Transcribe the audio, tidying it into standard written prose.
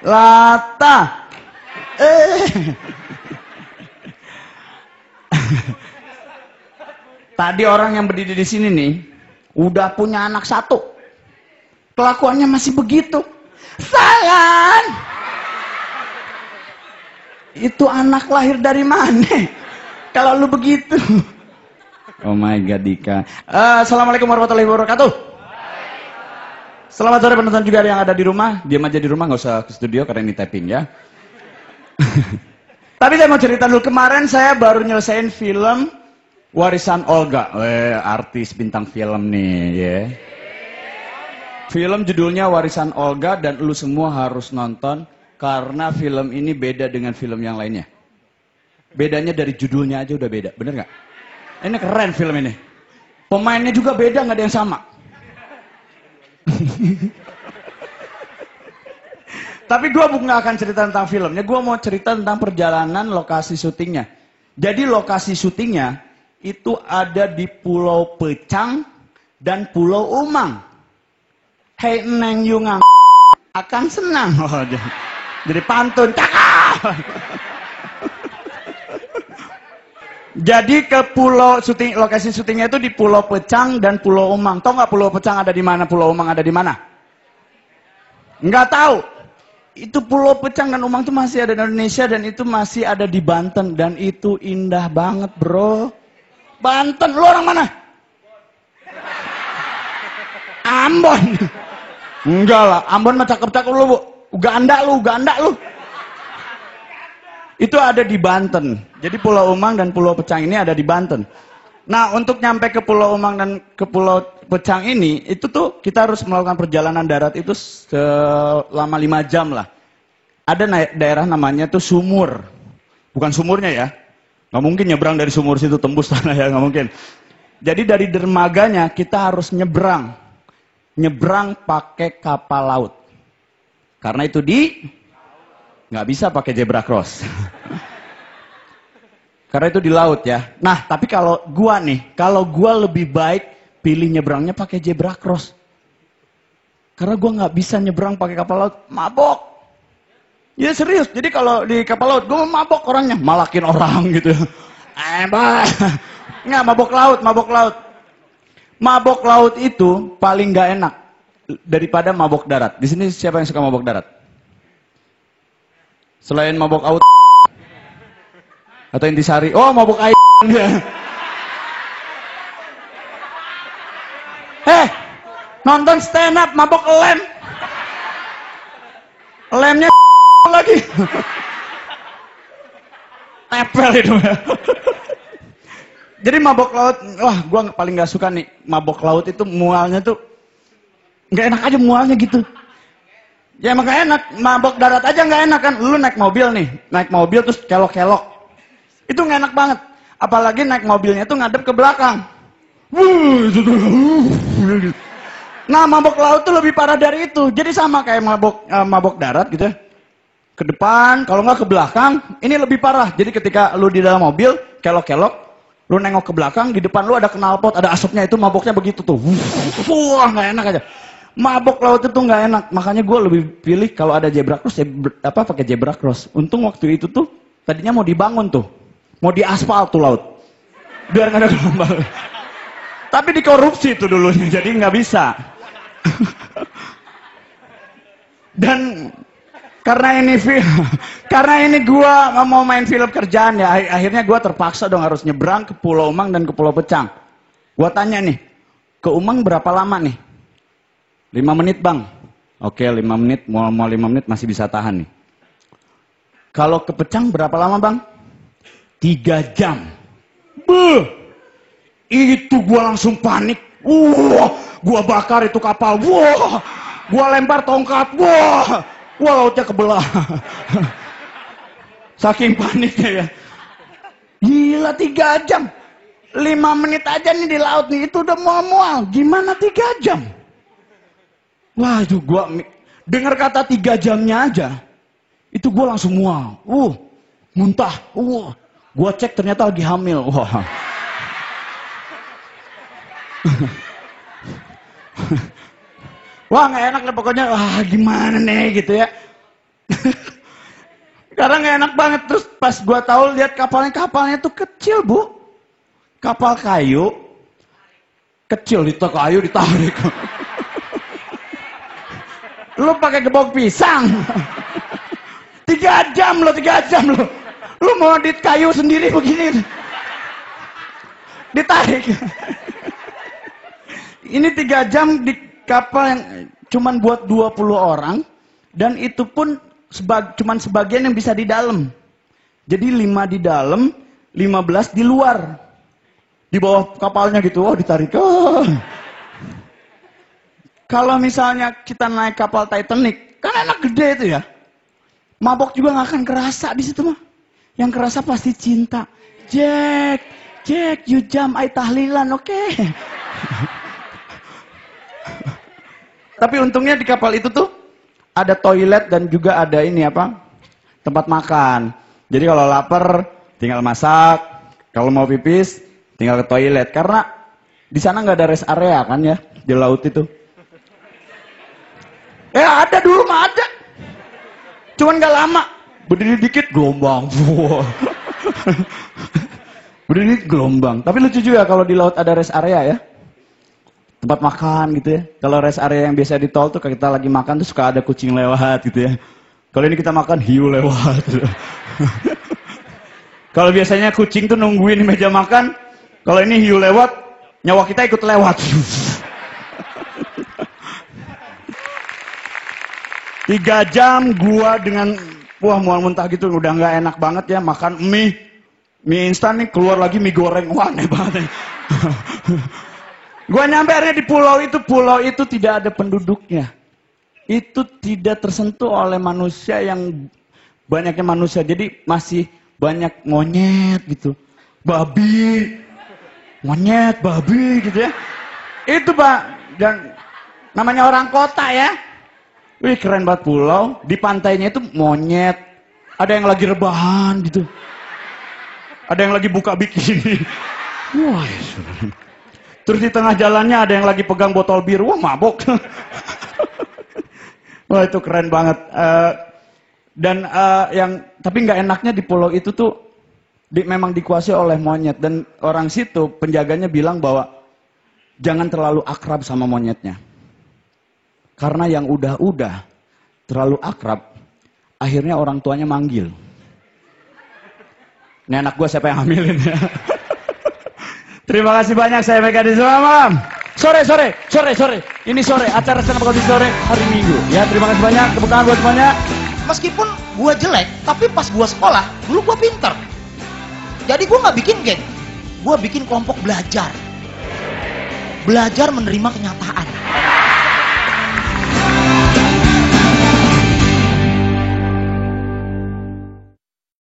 Lata. Tadi orang yang berdiri di sini nih, udah punya anak satu. Kelakuannya masih begitu. Sayang! Itu anak lahir dari mana? Kalau lu begitu. Oh my God, Dika. Assalamualaikum warahmatullahi wabarakatuh. Selamat sore penonton juga yang ada di rumah. Diam aja di rumah, nggak usah ke studio karena ini tapping ya. Tapi saya mau cerita dulu. Kemarin saya baru nyelesain film Warisan Olga. Artis bintang film nih ya. Film judulnya Warisan Olga dan lu semua harus nonton karena film ini beda dengan film yang lainnya. Bedanya dari judulnya aja udah beda, bener nggak? Ini keren film ini. Pemainnya juga beda, nggak ada yang sama. Tapi gue bukan akan cerita tentang filmnya, gue mau cerita tentang perjalanan lokasi syutingnya. Jadi lokasi syutingnya itu ada di Pulau Pecang dan Pulau Umang. Hei Neng Yungang akan senang. Oh, jadi pantun. Jadi ke pulau syuting, lokasi syutingnya itu di Pulau Pecang dan Pulau Umang. Tahu nggak Pulau Pecang ada di mana, Pulau Umang ada di mana? Nggak tahu. Itu Pulau Pecang dan Umang itu masih ada di Indonesia dan itu masih ada di Banten dan itu indah banget, bro. Banten, lu orang mana? Ambon. Enggak lah, Ambon mah cakep-cakep lu, Bu. Uganda lu. Itu ada di Banten. Jadi Pulau Umang dan Pulau Pecang ini ada di Banten. Nah, untuk nyampe ke Pulau Umang dan ke Pulau Pecang ini, itu tuh kita harus melakukan perjalanan darat itu selama 5 jam lah. Ada daerah namanya tuh Sumur. Bukan sumurnya ya. Nggak mungkin nyebrang dari sumur situ tembus tanah ya, nggak mungkin. Jadi dari dermaganya kita harus nyebrang. Nyebrang pakai kapal laut. Karena itu nggak bisa pakai zebra cross. Karena itu di laut ya. Nah, tapi kalau gua lebih baik pilih nyebrangnya pakai zebra cross. Karena gua nggak bisa nyebrang pakai kapal laut, mabok. Ya serius. Jadi kalau di kapal laut gua mabok orangnya, malakin orang gitu. Nggak, mabok laut. Mabok laut itu paling nggak enak daripada mabok darat. Di sini siapa yang suka mabok darat? Selain mabok laut atau intisari, oh mabok air. Nonton stand up mabok lem. Lemnya lagi. Tepel itu. Jadi mabok laut, wah gua paling gak suka nih. Mabok laut itu mualnya tuh gak enak aja mualnya gitu. Ya emang gak enak, mabok darat aja gak enak kan. Lu naik mobil terus kelok-kelok. Itu gak enak banget. Apalagi naik mobilnya tuh ngadep ke belakang. Nah mabok laut tuh lebih parah dari itu. Jadi sama kayak mabok darat gitu ya. Ke depan, kalau nggak ke belakang, ini lebih parah. Jadi ketika lu di dalam mobil, kelok-kelok, lu nengok ke belakang, di depan lu ada knalpot, ada asapnya, itu maboknya begitu tuh. Wah, nggak enak aja. Mabok laut itu nggak enak. Makanya gue lebih pilih kalau ada zebra cross, pakai zebra cross. Untung waktu itu tuh, tadinya mau dibangun tuh. Mau diaspal tuh laut. Biar nggak ada gelombang. Tapi dikorupsi tuh dulunya, jadi nggak bisa. Dan karena ini gua mau main film kerjaan ya, akhirnya gua terpaksa dong harus nyebrang ke Pulau Umang dan ke Pulau Pecang. Gua tanya nih, ke Umang berapa lama nih? 5 menit bang. Oke 5 menit, mau 5 menit masih bisa tahan nih. Kalau ke Pecang berapa lama bang? 3 jam. Beuh, itu gua langsung panik. Gua bakar itu kapal. Gua lempar tongkat. Lautnya kebelah. Saking paniknya ya. Gila 3 jam. 5 menit aja nih di laut nih. Itu udah mual-mual. Gimana 3 jam? Wah itu gua dengar kata 3 jamnya aja. Itu gua langsung mual. Muntah. Gua cek ternyata lagi hamil. Wah. Wah nggak enak lah pokoknya. Wah gimana nih gitu ya. Karena nggak enak banget. Terus pas gua tahu lihat kapalnya tuh kecil, Bu. Kapal kayu kecil, kayu ditarik. Lu pakai gebok pisang. 3 jam lo. Lu mau di kayu sendiri begini. Ditarik. Ini 3 jam di kapal yang cuman buat 20 orang. Dan itu pun cuman sebagian yang bisa di dalam. Jadi 5 di dalam, 15 di luar. Di bawah kapalnya gitu, ditarik. Kalau misalnya kita naik kapal Titanic, kan enak gede itu ya. Mabok juga nggak akan kerasa di situ mah. Yang kerasa pasti cinta. Jack, you jump, I tahlilan, oke. Tapi untungnya di kapal itu tuh ada toilet dan juga ada ini tempat makan. Jadi kalau lapar tinggal masak, kalau mau pipis tinggal ke toilet. Karena di sana nggak ada rest area kan ya di laut itu. Ada dulu mah ada. Cuman gak lama. Berdiri dikit gelombang. Berdiri dikit gelombang. Tapi lucu juga kalau di laut ada rest area ya. Tempat makan gitu ya. Kalau rest area yang biasa di tol tuh kita lagi makan tuh suka ada kucing lewat gitu ya. Kalau ini kita makan hiu lewat. Kalau biasanya kucing tuh nungguin di meja makan. Kalau ini hiu lewat, nyawa kita ikut lewat. 3 jam gua dengan mual muntah gitu udah nggak enak banget ya makan mie instan nih keluar lagi mie goreng, wah aneh banget. Gua nyampe akhirnya di pulau itu tidak ada penduduknya, itu tidak tersentuh oleh manusia yang banyaknya manusia, jadi masih banyak monyet gitu, babi, monyet, babi gitu ya. Itu Pak, dan namanya orang kota ya. Wih keren banget pulau, di pantainya itu monyet, ada yang lagi rebahan gitu, ada yang lagi buka bikini, wah ya sudah. Terus di tengah jalannya ada yang lagi pegang botol bir, wah mabok. Wah itu keren banget. Tapi nggak enaknya di pulau itu tuh memang dikuasai oleh monyet, dan orang situ penjaganya bilang bahwa jangan terlalu akrab sama monyetnya. Karena yang udah terlalu akrab, akhirnya orang tuanya manggil. Ini anak gue siapa yang hamilin ya? Terima kasih banyak, saya Mega di malam. Sore. Ini sore, acara stand up comedy sore hari Minggu. Ya, terima kasih banyak, tepuk tangan buat semuanya. Meskipun gue jelek, tapi pas gue sekolah, dulu gue pinter. Jadi gue nggak bikin geng, gue bikin kelompok belajar. Belajar menerima kenyataan.